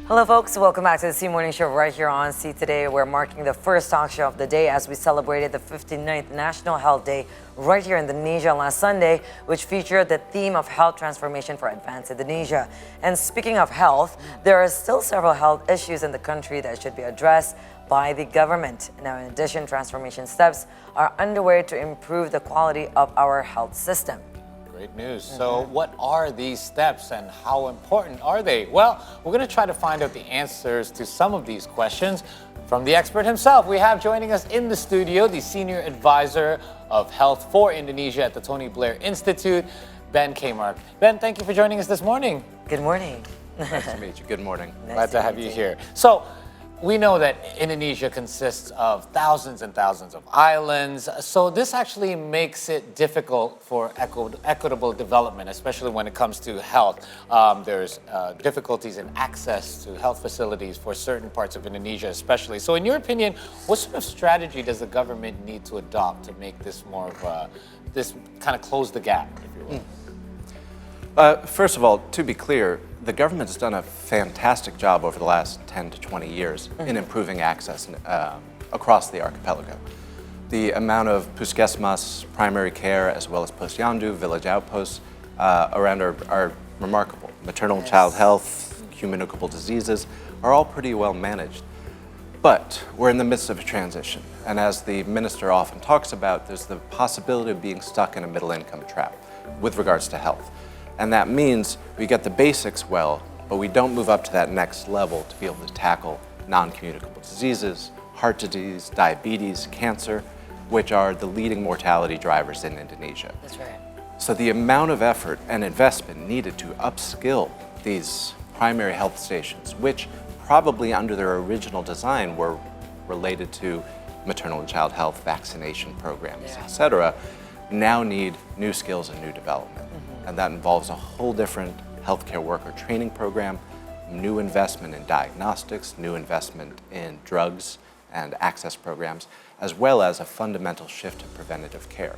Hello folks, welcome back to the C Morning Show right here on C. Today. We're marking the first talk show of the day as we celebrated the 59th National Health Day right here in Indonesia last Sunday, which featured the theme of health transformation for advanced Indonesia. And speaking of health, there are still several health issues in the country that should be addressed by the government. Now, in addition, transformation steps are underway to improve the quality of our health system. Great news. So what are these steps and how important are they? Well, we're going to try to find out the answers to some of these questions from the expert himself. We have joining us in the studio the Senior Advisor of Health for Indonesia at the Tony Blair Institute, Ben Kamarck. Ben, thank you for joining us this morning. Good morning. Nice to meet you. Good morning. Glad to have you here. So, we know that Indonesia consists of thousands and thousands of islands, so this actually makes it difficult for equitable development, especially when it comes to health. There's difficulties in access to health facilities for certain parts of Indonesia especially. So in your opinion, what sort of strategy does the government need to adopt to make this more of this kind of close the gap, if you will? First of all, to be clear, the government has done a fantastic job over the last 10 to 20 years in improving access across the archipelago. The amount of puskesmas, primary care, as well as posyandu, village outposts around are remarkable. Maternal and child health, communicable diseases are all pretty well managed. But we're in the midst of a transition, and as the minister often talks about, there's the possibility of being stuck in a middle-income trap with regards to health. And that means we get the basics well, but we don't move up to that next level to be able to tackle non-communicable diseases, heart disease, diabetes, cancer, which are the leading mortality drivers in Indonesia. That's right. So the amount of effort and investment needed to upskill these primary health stations, which probably under their original design were related to maternal and child health vaccination programs, etc., now need new skills and new development. And that involves a whole different healthcare worker training program, new investment in diagnostics, new investment in drugs and access programs, as well as a fundamental shift to preventative care.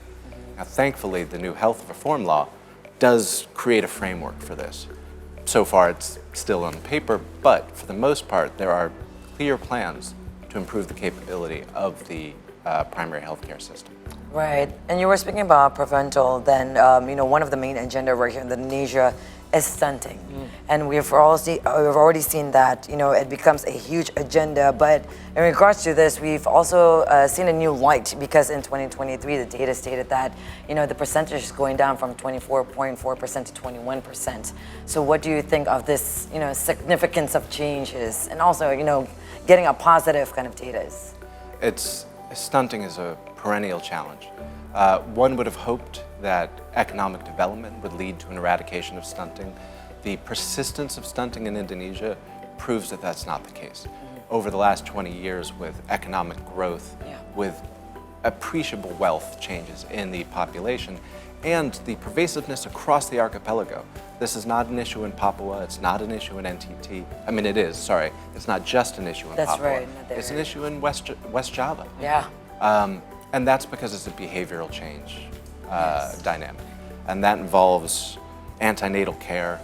Now, thankfully, the new health reform law does create a framework for this. So far, it's still on paper, but for the most part, there are clear plans to improve the capability of the primary healthcare system. Right, and you were speaking about prevental, then one of the main agenda right here in Indonesia is stunting. And we've already seen that, it becomes a huge agenda, but in regards to this, we've also seen a new light because in 2023, the data stated that, the percentage is going down from 24.4% to 21%. So what do you think of this, significance of changes and also, getting a positive kind of data? Stunting is a perennial challenge. One would have hoped that economic development would lead to an eradication of stunting. The persistence of stunting in Indonesia proves that that's not the case. Over the last 20 years, with economic growth, with appreciable wealth changes in the population, and the pervasiveness across the archipelago. This is not an issue in Papua, it's not an issue in NTT. I mean, it is, sorry. It's not just an issue in Papua. That's right. It's an issue in West Java. Yeah. And that's because it's a behavioral change dynamic. And that involves antenatal care,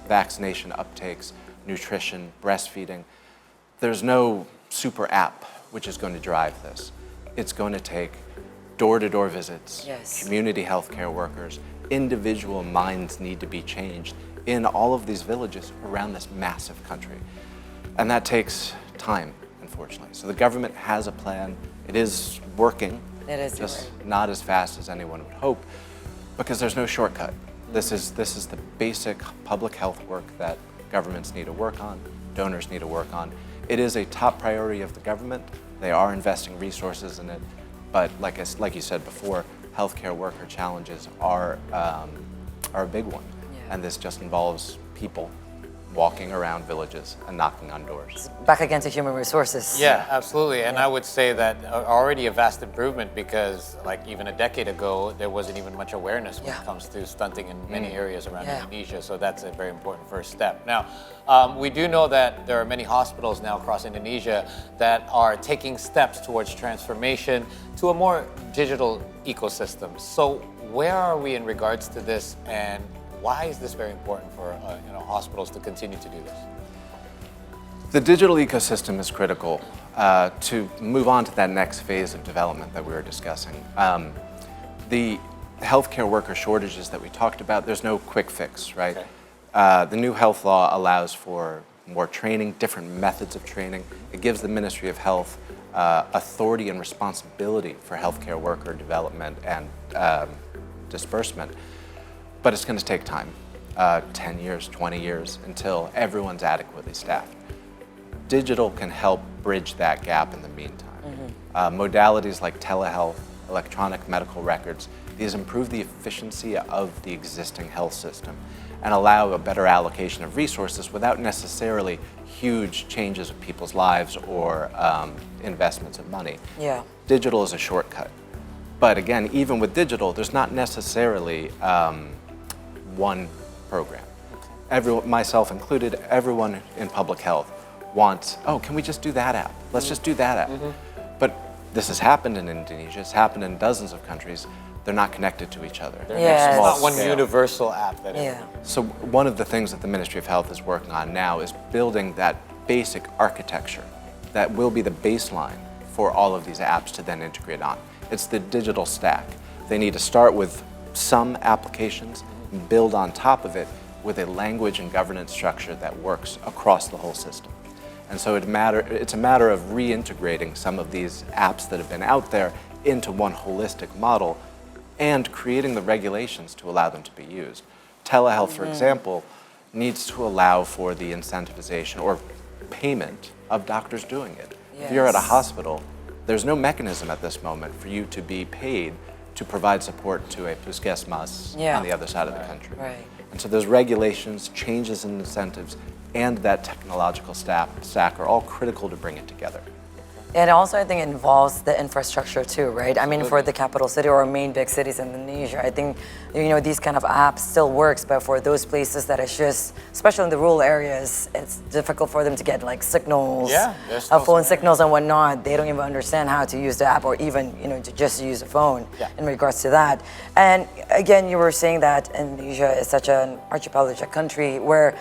vaccination uptakes, nutrition, breastfeeding. There's no super app which is going to drive this. It's going to take door-to-door visits, community healthcare workers, individual minds need to be changed in all of these villages around this massive country. And that takes time, unfortunately. So the government has a plan. It is working. It is just not as fast as anyone would hope, because there's no shortcut. This is the basic public health work that governments need to work on, donors need to work on. It is a top priority of the government. They are investing resources in it. But like you said before, healthcare worker challenges are a big one. And this just involves people walking around villages and knocking on doors. Back again to human resources. Yeah, absolutely. And I would say that already a vast improvement because like even a decade ago, there wasn't even much awareness when it comes to stunting in many areas around Indonesia. So that's a very important first step. Now, we do know that there are many hospitals now across Indonesia that are taking steps towards transformation to a more digital ecosystem. So where are we in regards to this, and why is this very important for hospitals to continue to do this? The digital ecosystem is critical to move on to that next phase of development that we were discussing. The healthcare worker shortages that we talked about, there's no quick fix, right? Okay. The new health law allows for more training, different methods of training. It gives the Ministry of Health authority and responsibility for healthcare worker development and disbursement. But it's going to take time, 10 years, 20 years, until everyone's adequately staffed. Digital can help bridge that gap in the meantime. Modalities like telehealth, electronic medical records, these improve the efficiency of the existing health system and allow a better allocation of resources without necessarily huge changes of people's lives or investments of money. Yeah. Digital is a shortcut. But again, even with digital, there's not necessarily one program. Everyone, myself included, everyone in public health wants, oh, can we just do that app? Let's just do that app. But this has happened in Indonesia, it's happened in dozens of countries. They're not connected to each other. Yes. It's not one scale. universal app that Yeah. So one of the things that the Ministry of Health is working on now is building that basic architecture that will be the baseline for all of these apps to then integrate on. It's the digital stack. They need to start with some applications, build on top of it with a language and governance structure that works across the whole system. And so it's a matter of reintegrating some of these apps that have been out there into one holistic model and creating the regulations to allow them to be used. Telehealth, for example, needs to allow for the incentivization or payment of doctors doing it. Yes. If you're at a hospital, there's no mechanism at this moment for you to be paid to provide support to a puskesmas on the other side of the country. Right. And so those regulations, changes in incentives, and that technological stack are all critical to bring it together. And also, I think it involves the infrastructure too, right? I mean, for the capital city or main big cities in Indonesia, I think, you know, these kind of apps still works, but for those places that it's just, especially in the rural areas, it's difficult for them to get like signals, phone signals and whatnot. They don't even understand how to use the app or even, you know, to just use a phone in regards to that. And again, you were saying that Indonesia is such an archipelagic country where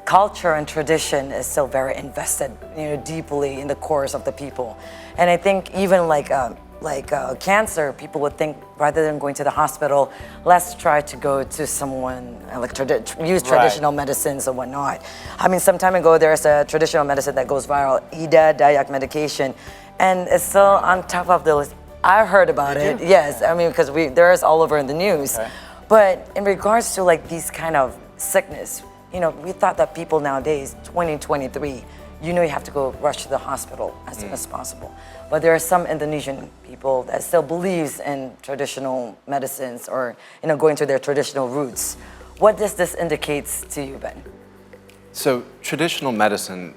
culture and tradition is still very invested, you know, deeply in the cores of the people. And I think even like cancer, people would think rather than going to the hospital, let's try to go to someone like use traditional medicines and whatnot. I mean, some time ago there's a traditional medicine that goes viral, Ida Dayak medication, and it's still on top of the list. I heard about it. Yes, I mean because there's all over in the news. But in regards to like these kind of sickness, you know, we thought that people nowadays, 2023, you know you have to go rush to the hospital as soon as possible. But there are some Indonesian people that still believes in traditional medicines or, you know, going to their traditional roots. What does this indicate to you, Ben? So traditional medicine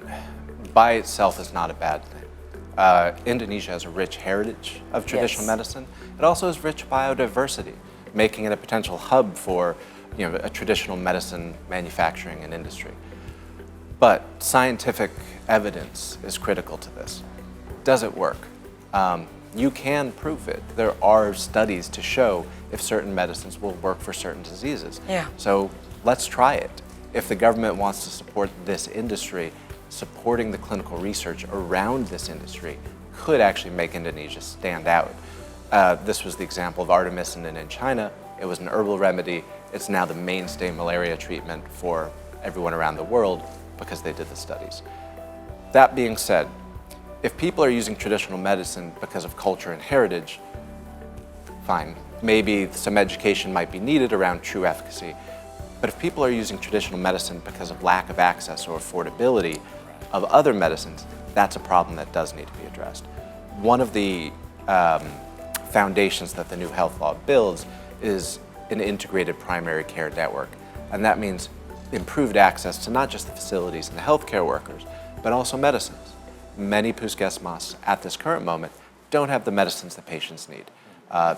by itself is not a bad thing. Indonesia has a rich heritage of traditional medicine. It also has rich biodiversity, making it a potential hub for, you know, a traditional medicine manufacturing and industry. But scientific evidence is critical to this. Does it work? You can prove it. There are studies to show if certain medicines will work for certain diseases. So let's try it. If the government wants to support this industry, supporting the clinical research around this industry could actually make Indonesia stand out. This was the example of artemisinin in China. It was an herbal remedy. It's now the mainstay malaria treatment for everyone around the world because they did the studies. That being said, if people are using traditional medicine because of culture and heritage, fine. Maybe some education might be needed around true efficacy. But if people are using traditional medicine because of lack of access or affordability of other medicines, that's a problem that does need to be addressed. One of the foundations that the new health law builds is an integrated primary care network. And that means improved access to not just the facilities and the healthcare workers, but also medicines. Many puskesmas at this current moment don't have the medicines that patients need.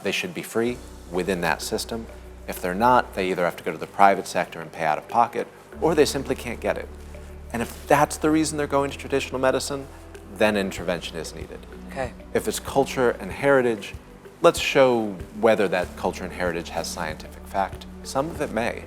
They should be free within that system. If they're not, they either have to go to the private sector and pay out of pocket, or they simply can't get it. And if that's the reason they're going to traditional medicine, then intervention is needed. If it's culture and heritage, let's show whether that culture and heritage has scientific fact. Some of it may,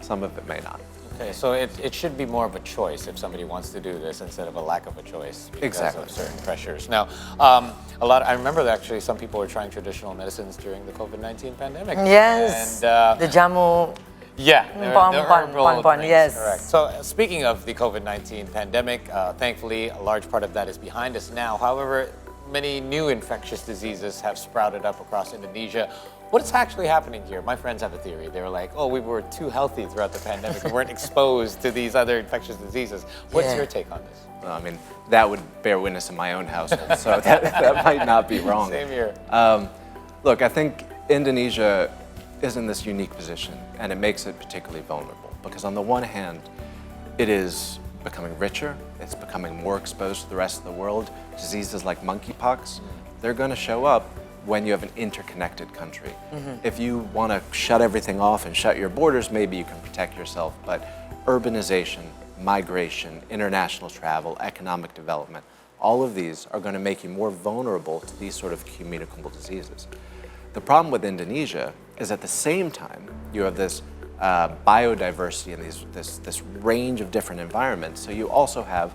some of it may not. Okay, so it should be more of a choice if somebody wants to do this instead of a lack of a choice because Exactly. of certain pressures. Now, I remember that actually some people were trying traditional medicines during the COVID-19 pandemic. Yes. And The jamu. yeah, Bon, drinks, yes. correct. So speaking of the COVID-19 pandemic, thankfully a large part of that is behind us now. However, many new infectious diseases have sprouted up across Indonesia. What's actually happening here? My friends have a theory. They were like, oh, we were too healthy throughout the pandemic. We weren't exposed to these other infectious diseases. What's Yeah. your take on this? I mean, that would bear witness in my own household, so that might not be wrong. Same here. Look, I think Indonesia is in this unique position, and it makes it particularly vulnerable because on the one hand, it is becoming richer, it's becoming more exposed to the rest of the world. Diseases like monkeypox, they're going to show up when you have an interconnected country. If you want to shut everything off and shut your borders, maybe you can protect yourself, but urbanization, migration, international travel, economic development, all of these are going to make you more vulnerable to these sort of communicable diseases. The problem with Indonesia is at the same time, you have this biodiversity and this range of different environments. So you also have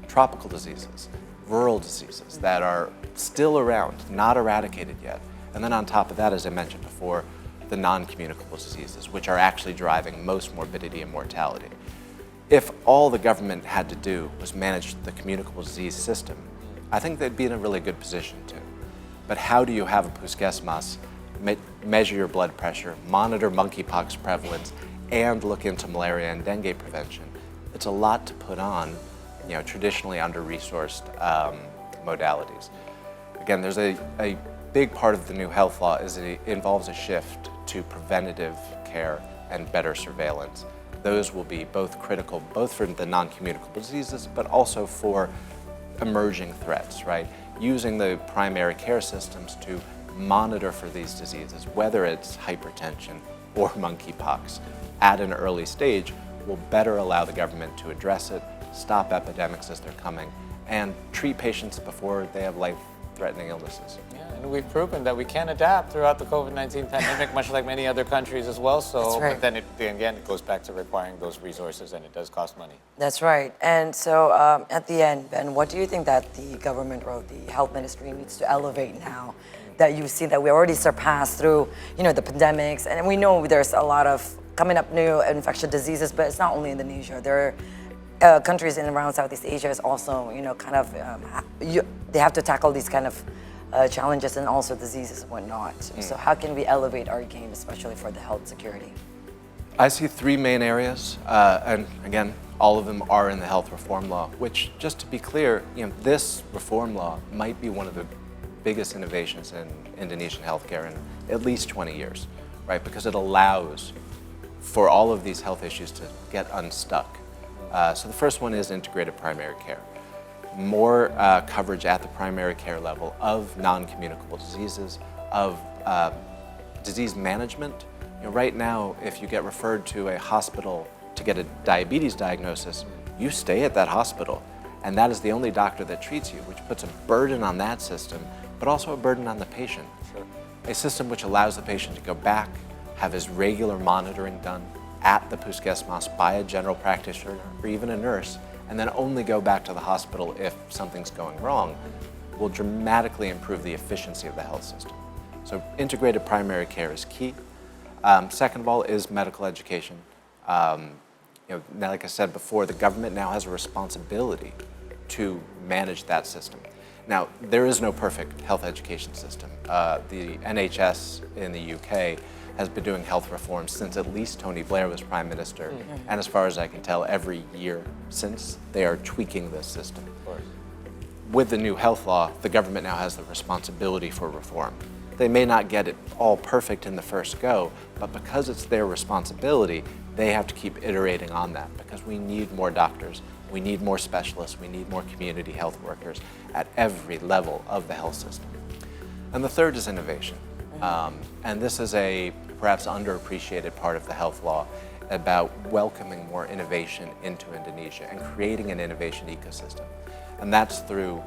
tropical diseases, rural diseases that are still around, not eradicated yet. And then on top of that, as I mentioned before, the non-communicable diseases, which are actually driving most morbidity and mortality. If all the government had to do was manage the communicable disease system, I think they'd be in a really good position too. But how do you have a puskesmas, measure your blood pressure, monitor monkeypox prevalence, and look into malaria and dengue prevention? It's a lot to put on, traditionally under-resourced modalities. Again, there's a big part of the new health law is it involves a shift to preventative care and better surveillance. Those will be both critical, both for the non-communicable diseases, but also for emerging threats, right? Using the primary care systems to monitor for these diseases, whether it's hypertension or monkeypox, at an early stage will better allow the government to address it, stop epidemics as they're coming, and treat patients before they have life-threatening illnesses. Yeah, and we've proven that we can adapt throughout the COVID-19 pandemic, much like many other countries as well. So, That's right. but then again, it goes back to requiring those resources, and it does cost money. That's right. And so at the end, Ben, what do you think that the government or the health ministry needs to elevate now that you see that we already surpassed through, the pandemics, and we know there's a lot of coming up new infectious diseases, but it's not only Indonesia. There are countries in and around Southeast Asia is also, they have to tackle these kind of challenges and also diseases and whatnot. So how can we elevate our game, especially for the health security? I see three main areas, and again, all of them are in the health reform law, which, just to be clear, this reform law might be one of the biggest innovations in Indonesian healthcare in at least 20 years, right? Because it allows for all of these health issues to get unstuck. So the first one is integrated primary care. More coverage at the primary care level of non-communicable diseases, of disease management. Right now, if you get referred to a hospital to get a diabetes diagnosis, you stay at that hospital, and that is the only doctor that treats you, which puts a burden on that system, but also a burden on the patient. Sure. A system which allows the patient to go back, have his regular monitoring done at the puskesmas by a general practitioner or even a nurse, and then only go back to the hospital if something's going wrong, will dramatically improve the efficiency of the health system. So integrated primary care is key. Second of all is medical education. Like I said before, the government now has a responsibility to manage that system. Now, there is no perfect health education system. The NHS in the UK has been doing health reform since at least Tony Blair was Prime Minister. And as far as I can tell, every year since, they are tweaking this system. Of course. With the new health law, the government now has the responsibility for reform. They may not get it all perfect in the first go, but because it's their responsibility, they have to keep iterating on that because we need more doctors, we need more specialists, we need more community health workers at every level of the health system. And the third is innovation. And this is a perhaps underappreciated part of the health law about welcoming more innovation into Indonesia and creating an innovation ecosystem. And that's through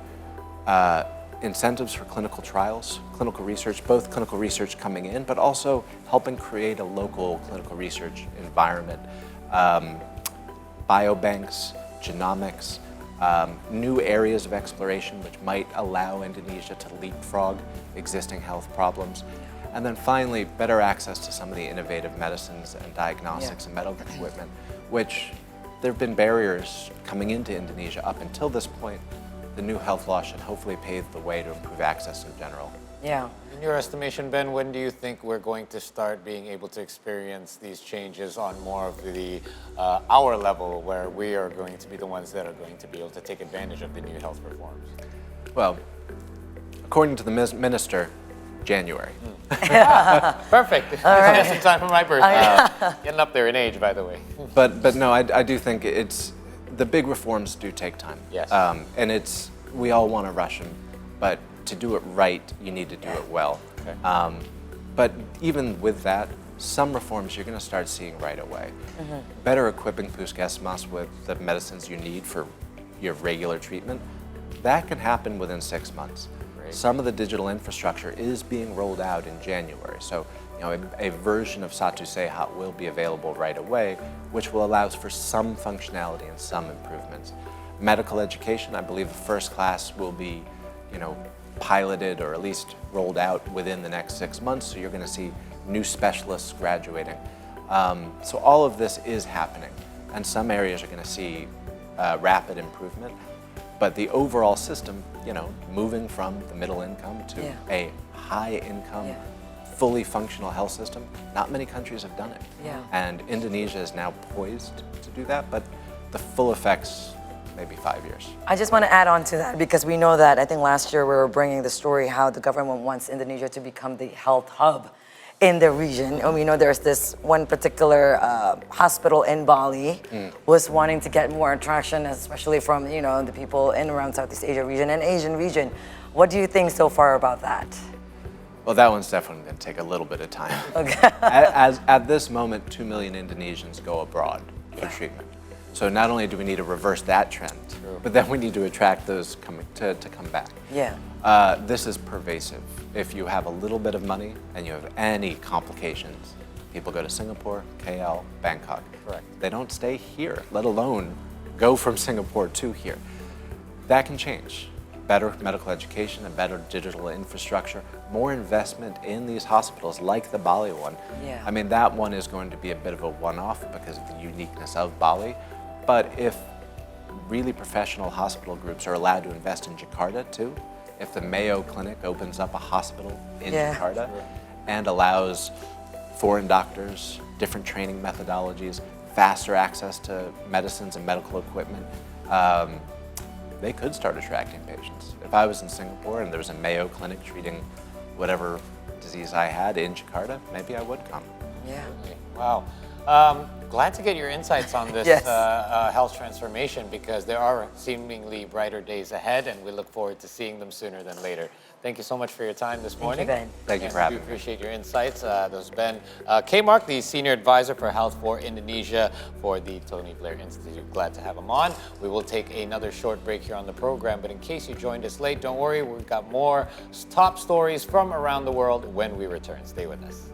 incentives for clinical trials, clinical research, both clinical research coming in, but also helping create a local clinical research environment. biobanks, genomics, new areas of exploration which might allow Indonesia to leapfrog existing health problems. And then finally, better access to some of the innovative medicines and diagnostics and medical equipment, which there have been barriers coming into Indonesia up until this point. The new health law should hopefully pave the way to improve access in general. Yeah. In your estimation, Ben, when do you think we're going to start being able to experience these changes on more of the our level, where we are going to be the ones that are going to be able to take advantage of the new health reforms? Well, according to the minister, January. Perfect. Just in time for my birthday. Getting up there in age, by the way. But no, I do think it's the big reforms do take time. Yes. And we all want to rush them, but to do it right, you need to do it well. Okay. But even with that, some reforms you're going to start seeing right away. Better equipping puskesmas with the medicines you need for your regular treatment, that can happen within 6 months. Great. Some of the digital infrastructure is being rolled out in January. So, a version of Satu Sehat will be available right away, which will allow for some functionality and some improvements. Medical education, I believe the first class will be, piloted or at least rolled out within the next 6 months. So you're going to see new specialists graduating. So all of this is happening, and some areas are going to see rapid improvement. But the overall system, moving from the middle income to a high income, fully functional health system, not many countries have done it. Yeah. And Indonesia is now poised to do that, but the full effects, maybe 5 years. I just want to add on to that because we know that I think last year we were bringing the story how the government wants Indonesia to become the health hub in the region. And we know there's this one particular hospital in Bali was wanting to get more attraction, especially from the people in around Southeast Asia region and Asian region. What do you think so far about that? Well, that one's definitely going to take a little bit of time. Okay. At this moment, 2 million Indonesians go abroad for treatment. So not only do we need to reverse that trend, but then we need to attract those to come back. Yeah. This is pervasive. If you have a little bit of money and you have any complications, people go to Singapore, KL, Bangkok. Correct. They don't stay here, let alone go from Singapore to here. That can change. Better medical education and better digital infrastructure, more investment in these hospitals like the Bali one. Yeah. I mean, that one is going to be a bit of a one-off because of the uniqueness of Bali. But if really professional hospital groups are allowed to invest in Jakarta too, if the Mayo Clinic opens up a hospital in Jakarta and allows foreign doctors, different training methodologies, faster access to medicines and medical equipment, they could start attracting patients. If I was in Singapore and there was a Mayo Clinic treating whatever disease I had in Jakarta, maybe I would come. Yeah. Wow. Glad to get your insights on this health transformation, because there are seemingly brighter days ahead, and we look forward to seeing them sooner than later. Thank you so much for your time this morning. Ben. Thank you for having me. me. We appreciate your insights. That was Ben Kamarck, the Senior Advisor for Health for Indonesia for the Tony Blair Institute. Glad to have him on. We will take another short break here on the program, but in case you joined us late, don't worry, we've got more top stories from around the world when we return. Stay with us.